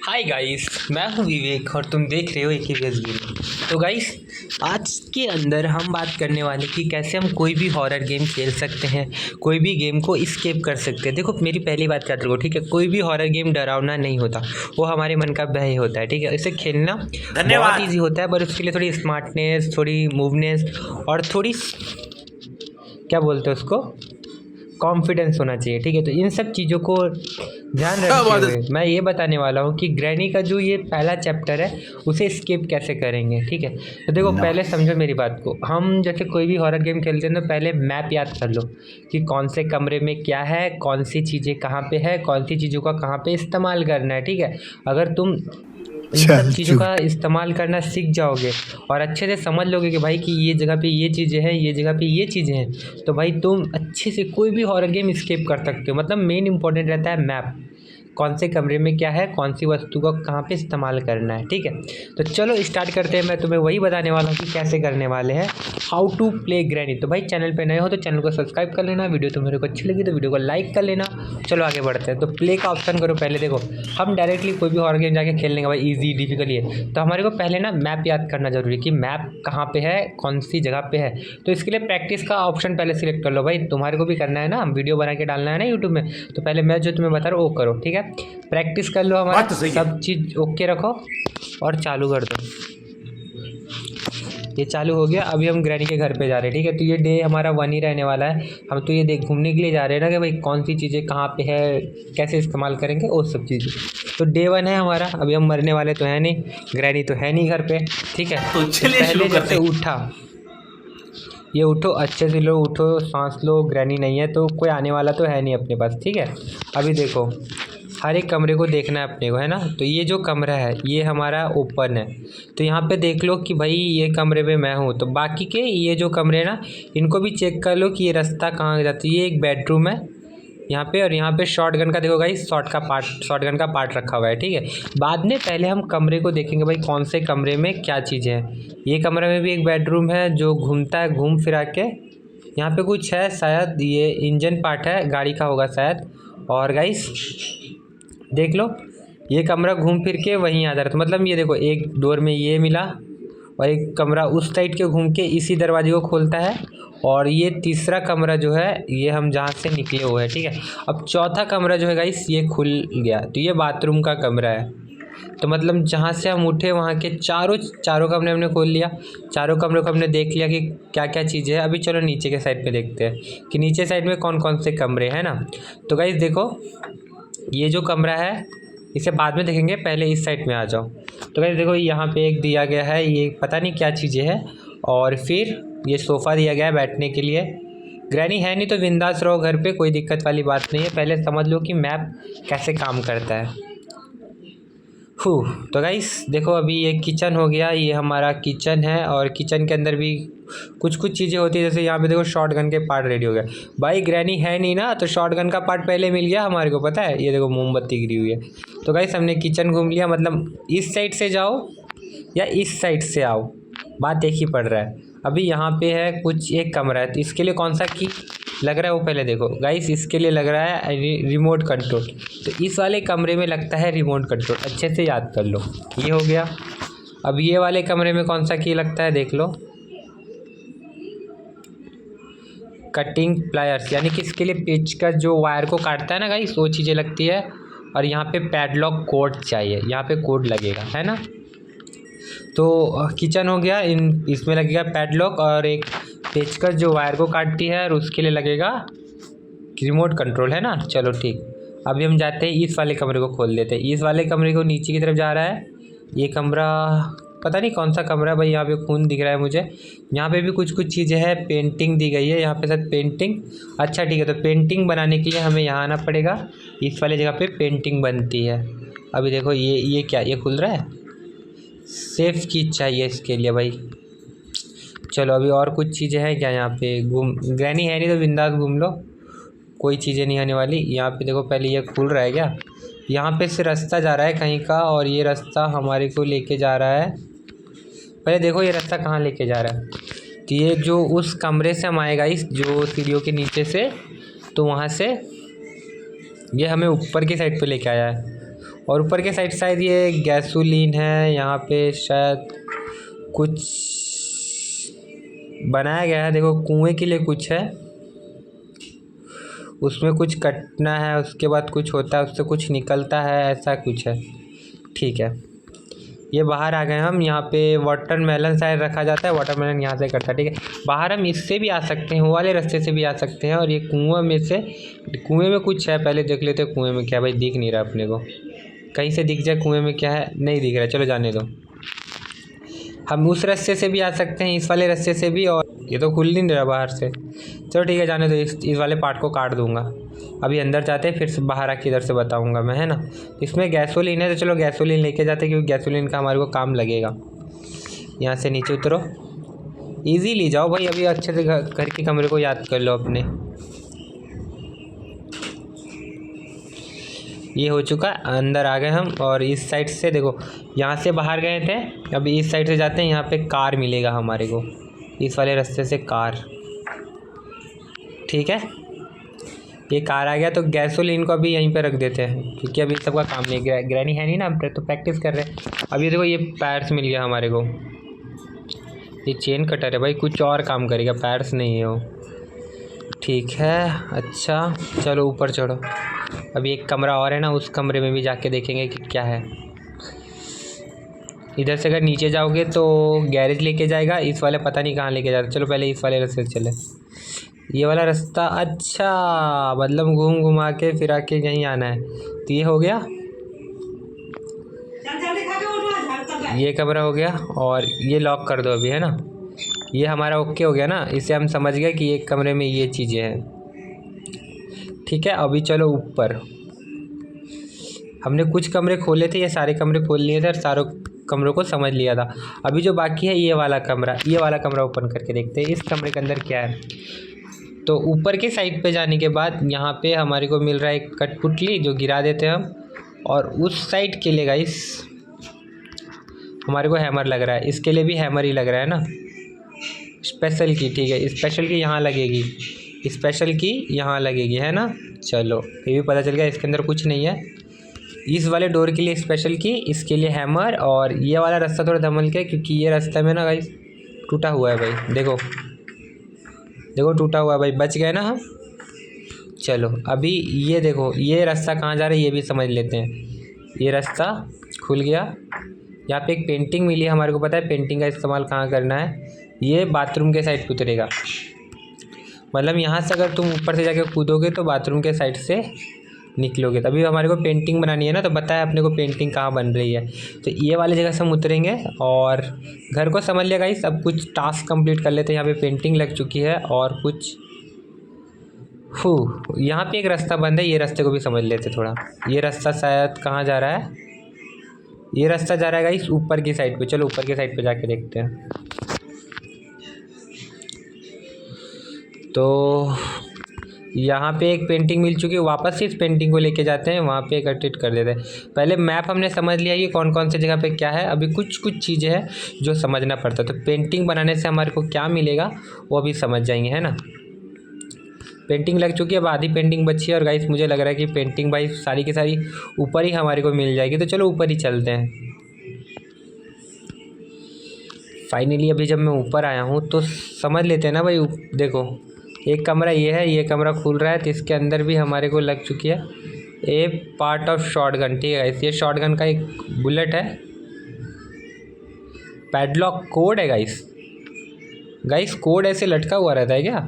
Hi guys, मैं हूं विवेक और तुम देख रहे हो एक ही गेम। तो गाइस, आज के अंदर हम बात करने वाले कि कैसे हम कोई भी हॉरर गेम खेल सकते हैं, कोई भी गेम को एस्केप कर सकते हैं। देखो मेरी पहली बात याद रखो, ठीक है। कोई भी हॉरर गेम डरावना नहीं होता, वो हमारे मन का भय होता है, ठीक है। इसे खेलना बहुत धन्यवाद। ईजी होता है, पर उसके लिए थोड़ी स्मार्टनेस, थोड़ी मूवनेस और थोड़ी क्या बोलते हैं उसको, कॉन्फिडेंस होना चाहिए, ठीक है। तो इन सब चीज़ों को ध्यान रखते हुए मैं ये बताने वाला हूँ कि ग्रैनी का जो ये पहला चैप्टर है उसे स्किप कैसे करेंगे, ठीक है। तो देखो पहले समझो मेरी बात को। हम जैसे कोई भी हॉरर गेम खेलते हैं तो पहले मैप याद कर लो कि कौन से कमरे में क्या है, कौन सी चीज़ें कहाँ पे है, कौन सी चीज़ों का कहाँ पे इस्तेमाल करना है, ठीक है। अगर तुम इन सब चीज़ों का इस्तेमाल करना सीख जाओगे और अच्छे से समझ लोगे कि भाई कि ये जगह पे ये चीज़ें हैं, ये जगह पे ये चीज़ें हैं, तो भाई तुम अच्छे से कोई भी हॉरर गेम स्किप कर सकते हो। मतलब मेन इंपॉर्टेंट रहता है मैप, कौन से कमरे में क्या है, कौन सी वस्तु को कहाँ पे इस्तेमाल करना है, ठीक है। तो चलो स्टार्ट करते हैं। मैं तुम्हें वही बताने वाला हूँ कि कैसे करने वाले हैं, हाउ टू प्ले ग्रैनी। तो भाई चैनल पे नए हो तो चैनल को सब्सक्राइब कर लेना, वीडियो तुम्हारे को अच्छी लगी तो वीडियो को लाइक कर लेना। चलो आगे बढ़ते हैं। तो प्ले का ऑप्शन करो पहले। देखो हम डायरेक्टली कोई भी हॉरर गेम जाके खेल लेंगे भाई, ईजी डिफिकल्ट है। तो हमारे को पहले ना मैप याद करना जरूरी है कि मैप कहाँ पे है, कौन सी जगह पे है। तो इसके लिए प्रैक्टिस का ऑप्शन पहले सिलेक्ट कर लो भाई, तुम्हारे को भी करना है ना, वीडियो बना के डालना है ना यूट्यूब में। तो पहले मैं जो तुम्हें बता रहा हूँ वो करो, ठीक है। प्रैक्टिस कर लो, हमारा तो सही है। सब चीज़ ओके रखो और चालू कर दो। ये चालू हो गया। अभी हम ग्रैनी के घर पे जा रहे हैं, ठीक है। तो ये डे हमारा 1 ही रहने वाला है। हम तो ये देख घूमने के लिए जा रहे हैं ना कि भाई कौन सी चीज़ें कहाँ पे है, कैसे इस्तेमाल करेंगे, वो सब चीज़ें। तो डे 1 है हमारा। अभी हम मरने वाले तो है नहीं, ग्रैनी तो है नहीं घर पे, ठीक है। तो चलिए पहले शुरू करते जैसे हैं। उठा, ये उठो, अच्छे से लो, उठो, सांस लो। ग्रैनी नहीं है तो कोई आने वाला तो है नहीं अपने पास, ठीक है। अभी देखो हर एक कमरे को देखना है अपने को, है ना। तो ये जो कमरा है ये हमारा ओपन है, तो यहाँ पे देख लो कि भाई ये कमरे में मैं हूँ। तो बाकी के ये जो कमरे हैं ना, इनको भी चेक कर लो कि ये रास्ता कहाँ जाता है। ये एक बेडरूम है यहाँ पे, और यहाँ पे शॉटगन का देखो गाइस, शॉटगन का पार्ट रखा हुआ है, ठीक है। बाद में पहले हम कमरे को देखेंगे भाई कौन से कमरे में क्या चीज़ें हैं। ये कमरे में भी एक बेडरूम है जो घूमता है, घूम फिरा के। यहाँ पे कुछ है, शायद ये इंजन पार्ट है, गाड़ी का होगा शायद। और गाइस देख लो ये कमरा घूम फिर के वहीं आ जा रहा था। मतलब ये देखो एक डोर में ये मिला और एक कमरा उस साइड के घूम के इसी दरवाजे को खोलता है। और ये तीसरा कमरा जो है ये हम जहाँ से निकले हुए हैं, ठीक है। अब चौथा कमरा जो है गाइस ये खुल गया, तो ये बाथरूम का कमरा है। तो मतलब जहाँ से हम उठे वहाँ के चारों कमरे हमने खोल लिया। चारों कमरों को हमने देख लिया कि क्या क्या चीज़ें है। अभी चलो नीचे के साइड पे देखते हैं कि नीचे साइड में कौन कौन से कमरे हैं ना। तो गाइस देखो ये जो कमरा है इसे बाद में देखेंगे, पहले इस साइड में आ जाओ। तो गाइस देखो यहाँ पे एक दिया गया है, ये पता नहीं क्या चीज़ें हैं। और फिर ये सोफ़ा दिया गया है बैठने के लिए। ग्रैनी है नहीं तो बिंदास रहो घर पे, कोई दिक्कत वाली बात नहीं है। पहले समझ लो कि मैप कैसे काम करता है। तो गाइस देखो अभी ये किचन हो गया, ये हमारा किचन है। और किचन के अंदर भी कुछ कुछ चीज़ें होती है, जैसे यहाँ पे देखो शॉटगन के पार्ट रेडी हो गया। भाई ग्रैनी है नहीं ना, तो शॉटगन का पार्ट पहले मिल गया हमारे को, पता है। ये देखो मोमबत्ती गिरी हुई है। तो गाइस हमने किचन घूम लिया, मतलब इस साइड से जाओ या इस साइड से आओ, बात एक ही पड़ रहा है। अभी यहाँ पे है कुछ एक कमरा है, तो इसके लिए कौन सा की लग रहा है वो पहले देखो गाइस। इसके लिए लग रहा है रिमोट कंट्रोल। तो इस वाले कमरे में लगता है रिमोट कंट्रोल, अच्छे से याद कर लो। ये हो गया। अब ये वाले कमरे में कौन सा की लगता है देख लो, कटिंग प्लायर्स, यानी कि इसके लिए पेच का जो वायर को काटता है ना गाइस, वो चीज़ें लगती है। और यहाँ पे पैडलॉक कोड चाहिए, यहाँ पे कोड लगेगा, है ना। तो किचन हो गया, इसमें लगेगा पैडलॉक और एक पेचकस जो वायर को काटती है, और उसके लिए लगेगा रिमोट कंट्रोल, है ना। चलो ठीक। अभी हम जाते हैं इस वाले कमरे को खोल देते हैं। इस वाले कमरे को नीचे की तरफ जा रहा है ये कमरा, पता नहीं कौन सा कमरा है भाई। यहाँ पे खून दिख रहा है मुझे। यहाँ पे भी कुछ कुछ चीज़ें हैं, पेंटिंग दी गई है यहाँ पे शायद पेंटिंग। अच्छा ठीक है, तो पेंटिंग बनाने के लिए हमें यहाँ आना पड़ेगा। इस वाले जगह पे पेंटिंग बनती है। अभी देखो ये क्या, ये खुल रहा है। सेफ की चाहिए इसके लिए भाई। चलो अभी और कुछ चीज़ें हैं क्या यहाँ पे। घूम, ग्रैनी है नहीं तो बिंदास घूम लो, कोई चीज़ें नहीं आने वाली। यहाँ पे देखो पहले ये खुल रहा है क्या, यहाँ पे से रास्ता जा रहा है कहीं का, और ये रास्ता हमारे को लेके जा रहा है। पहले देखो ये रास्ता कहाँ लेके जा रहा है। तो ये जो उस कमरे से हम आएगा, इस जो सीढ़ियों के नीचे से, तो वहाँ से ये हमें ऊपर की साइड पे लेके आया है। और ऊपर के साइड शायद ये गैसोलीन है, यहाँ पे शायद कुछ बनाया गया है। देखो कुएं के लिए कुछ है, उसमें कुछ कटना है, उसके बाद कुछ होता है, उससे कुछ निकलता है, ऐसा कुछ है। ठीक है, ये बाहर आ गए हम। यहाँ पे वाटरमेलन शायद रखा जाता है, वाटरमेलन यहाँ से कटता है। ठीक है, बाहर हम इससे भी आ सकते हैं, वो वाले रास्ते से भी आ सकते हैं। और ये कुएं में से, कुएं में कुछ है, पहले देख लेते हैं कुएं में क्या। भाई दिख नहीं रहा अपने को, कहीं से दिख जाए कुएं में क्या है, नहीं दिख रहा। चलो जाने दो, हम उस रास्ते से भी आ सकते हैं, इस वाले रास्ते से भी। और ये तो खुल नहीं रहा बाहर से। चलो ठीक है, जाने दो, इस वाले पार्ट को काट दूंगा। अभी अंदर जाते हैं, फिर से बाहर आके इधर से बताऊंगा मैं, है ना। इसमें गैसोलीन है, तो चलो गैसोलीन लेके जाते हैं, क्योंकि गैसोलीन का हमारे को काम लगेगा। यहाँ से नीचे उतरो, इजीली जाओ भाई। अभी अच्छे से घर के कमरे को याद कर लो अपने। ये हो चुका, अंदर आ गए हम। और इस साइड से देखो, यहाँ से बाहर गए थे, अभी इस साइड से जाते हैं। यहाँ पे कार मिलेगा हमारे को, इस वाले रास्ते से कार। ठीक है, ये कार आ गया, तो गैसोलीन को अभी यहीं पे रख देते हैं, क्योंकि अभी सबका काम नहीं। ग्रैनी है नहीं ना, तो प्रैक्टिस कर रहे हैं। अभी देखो ये पैर्स मिल गया हमारे को। ये चेन कटर है भाई, कुछ और काम करेगा, पैर्स नहीं है वो। ठीक है, अच्छा चलो ऊपर चढ़ो। अभी एक कमरा और है ना, उस कमरे में भी जाके देखेंगे कि क्या है। इधर से अगर नीचे जाओगे तो गैरेज लेके जाएगा, इस वाले पता नहीं कहाँ लेके जाता। चलो पहले इस वाले रास्ते से चले, ये वाला रास्ता। अच्छा, मतलब घूम घुमा के फिर आके यहीं आना है। तो ये हो गया, ये कमरा हो गया। और ये लॉक कर दो अभी, है ना। ये हमारा ओके हो गया ना, इससे हम समझ गए कि एक कमरे में ये चीज़ें हैं। ठीक है, अभी चलो ऊपर। हमने कुछ कमरे खोले थे, ये सारे कमरे खोल लिए थे और सारों कमरों को समझ लिया था। अभी जो बाकी है ये वाला कमरा, ये वाला कमरा ओपन करके देखते हैं इस कमरे के अंदर क्या है। तो ऊपर के साइड पे जाने के बाद यहाँ पे हमारे को मिल रहा है एक कठपुतली, जो गिरा देते हैं हम। और उस साइड के लिए गाइस हमारे को हैमर लग रहा है, इसके लिए भी हैमर ही लग रहा है ना। स्पेशल की, ठीक है, स्पेशल की यहाँ लगेगी, स्पेशल की यहाँ लगेगी, है ना। चलो ये भी पता चल गया, इसके अंदर कुछ नहीं है। इस वाले डोर के लिए स्पेशल की, इसके लिए हैमर। और ये वाला रास्ता थोड़ा धमल के, क्योंकि ये रास्ता में ना गाइस टूटा हुआ है भाई। देखो देखो टूटा हुआ है भाई, बच गए ना हम। चलो अभी ये देखो, ये रास्ता कहाँ जा रहा है ये भी समझ लेते हैं। ये रास्ता खुल गया, यहाँ पे एक पेंटिंग मिली है हमारे को, पता है पेंटिंग का इस्तेमाल कहाँ करना है। ये बाथरूम के साइड पे उतरेगा, मतलब यहाँ से अगर तुम ऊपर से जाके कूदोगे तो बाथरूम के साइड से निकलोगे। तभी हमारे को पेंटिंग बनानी है ना, तो बताया अपने को पेंटिंग कहाँ बन रही है। तो ये वाली जगह से हम उतरेंगे और घर को समझ लिया गाइस। अब कुछ टास्क कंप्लीट कर लेते हैं। यहाँ पे पेंटिंग लग चुकी है और कुछ यहाँ पे एक रास्ता बंद है, ये रास्ते को भी समझ लेते थोड़ा। ये रास्ता शायद कहाँ जा रहा है, ये रास्ता जा रहा है गाइस ऊपर की साइड पे। चलो ऊपर की साइड पे जाके देखते हैं। तो यहाँ पे एक पेंटिंग मिल चुकी है, वापस से इस पेंटिंग को लेके जाते हैं, वहाँ पे एकत्रित कर देते हैं। पहले मैप हमने समझ लिया कि कौन कौन से जगह पे क्या है। अभी कुछ कुछ चीज़ें हैं जो समझना पड़ता है। तो पेंटिंग बनाने से हमारे को क्या मिलेगा वो अभी समझ जाएंगे, है ना। पेंटिंग लग चुकी है, अब आधी पेंटिंग बची है। और गाइस मुझे लग रहा है कि पेंटिंग भाई सारी की सारी ऊपर ही हमारे को मिल जाएगी। तो चलो ऊपर ही चलते हैं। फाइनली अभी जब मैं ऊपर आया हूँ तो समझ लेते हैं ना भाई। देखो एक कमरा ये है, ये कमरा खुल रहा है, तो इसके अंदर भी हमारे को लग चुकी है ए पार्ट ऑफ शॉटगन। ठीक है, ये शॉटगन का एक बुलेट है, पैडलॉक कोड है गाइस। गाइस कोड ऐसे लटका हुआ रहता है क्या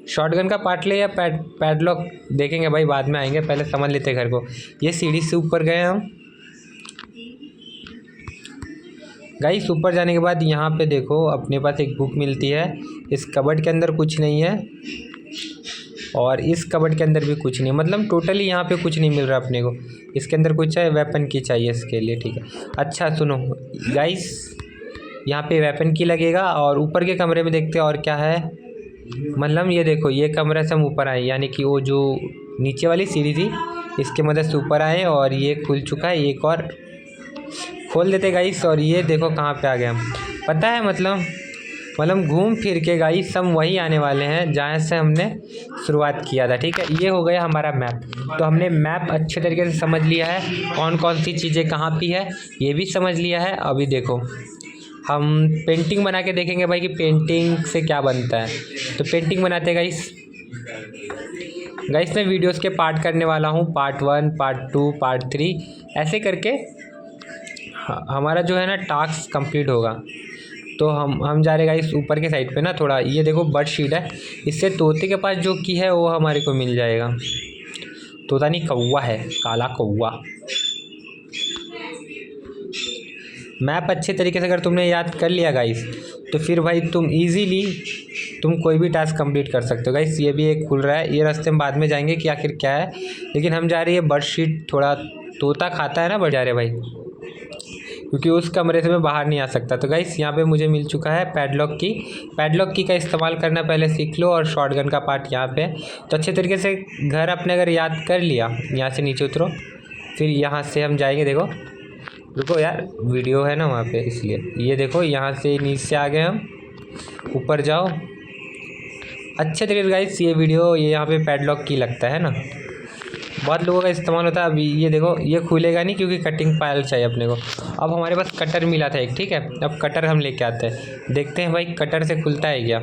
शॉटगन का पार्ट ले, या पैडलॉक देखेंगे भाई, बाद में आएंगे, पहले समझ लेते हैं घर को। ये सीढ़ी से ऊपर गए हम गाइस। ऊपर जाने के बाद यहाँ पे देखो अपने पास एक बुक मिलती है। इस कबर्ड के अंदर कुछ नहीं है और इस कबर्ड के अंदर भी कुछ नहीं, मतलब टोटली यहाँ पे कुछ नहीं मिल रहा अपने को। इसके अंदर कुछ है, वेपन की चाहिए इसके लिए। ठीक है, अच्छा सुनो गाइस, यहाँ पे वेपन की लगेगा। और ऊपर के कमरे में देखते हैं और क्या है। मतलब ये देखो, ये कमरे से हम ऊपर आए, यानी कि वो जो नीचे वाली सीढ़ी थी इसके मदद से ऊपर आए। और ये खुल चुका है, एक और खोल देते गाइस। और ये देखो कहाँ पे आ गए हम, पता है मतलब घूम फिर के गाइस हम वही आने वाले हैं जहाँ से हमने शुरुआत किया था। ठीक है, ये हो गया हमारा मैप। तो हमने मैप अच्छे तरीके से समझ लिया है, कौन कौन सी चीज़ें कहाँ पे है ये भी समझ लिया है। अभी देखो हम पेंटिंग बना के देखेंगे भाई कि पेंटिंग से क्या बनता है। तो पेंटिंग बनाते हैं गाइस मैं वीडियोस के पार्ट करने वाला हूँ, पार्ट 1, पार्ट 2, पार्ट 3 ऐसे करके हमारा जो है ना टास्क कंप्लीट होगा। तो हम जा रहे गाइस ऊपर के साइड पे ना थोड़ा, ये देखो बर्ड शीट है, इससे तोते के पास जो की है वो हमारे को मिल जाएगा। तोता नहीं कौवा है, काला कौवा। मैप अच्छे तरीके से अगर तुमने याद कर लिया गाइस तो फिर भाई तुम इजीली कोई भी टास्क कंप्लीट कर सकते हो। गाइस ये भी एक खुल रहा है, ये रास्ते में बाद में जाएंगे कि आखिर क्या है, लेकिन हम जा रही है बर्ड शीट। थोड़ा तोता खाता है ना बर्ड, जा रहे भाई क्योंकि उस कमरे से मैं बाहर नहीं आ सकता। तो गाइस यहाँ पे मुझे मिल चुका है पैडलॉक की का इस्तेमाल करना पहले सीख लो, और शॉटगन का पार्ट यहाँ पे। तो अच्छे तरीके से घर अपने अगर याद कर लिया, यहाँ से नीचे उतरो, फिर यहाँ से हम जाएंगे। देखो रुको यार, वीडियो है ना वहाँ पे इसलिए। ये देखो यहाँ से नीचे से आ गए हम, ऊपर जाओ अच्छे तरीके से। गाइस ये वीडियो ये यहाँ पे पैडलॉक की लगता है ना, बहुत लोगों का इस्तेमाल होता है। अभी ये देखो ये खुलेगा नहीं क्योंकि कटिंग फाइल चाहिए अपने को। अब हमारे पास कटर मिला था एक, ठीक है। अब कटर हम लेके आते हैं, देखते हैं भाई कटर से खुलता है क्या।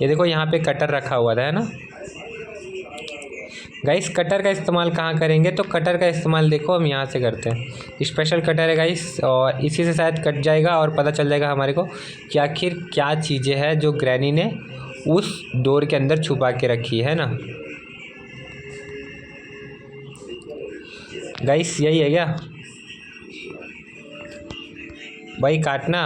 ये देखो यहाँ पे कटर रखा हुआ था, है ना गाइस। कटर का इस्तेमाल कहाँ करेंगे, तो कटर का इस्तेमाल देखो हम यहाँ से करते हैं। स्पेशल कटर है गाइस, और इसी से शायद कट जाएगा और पता चल जाएगा हमारे को कि आखिर क्या चीज़ें हैं जो ग्रैनी ने उस डोर के अंदर छुपा के रखी है ना। गाइस यही है क्या भाई, काटना।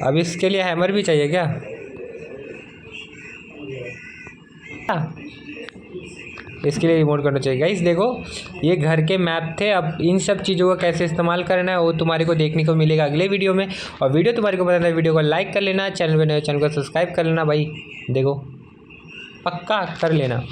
अब इसके लिए हैमर भी चाहिए क्या? इसके लिए रिमोट करना चाहिए। गाइस देखो ये घर के मैप थे। अब इन सब चीज़ों का कैसे इस्तेमाल करना है वो तुम्हारे को देखने को मिलेगा अगले वीडियो में। और वीडियो तुम्हारे को पसंद है, वीडियो को लाइक कर लेना, चैनल पे नए चैनल को सब्सक्राइब कर लेना भाई। देखो पक्का कर लेना।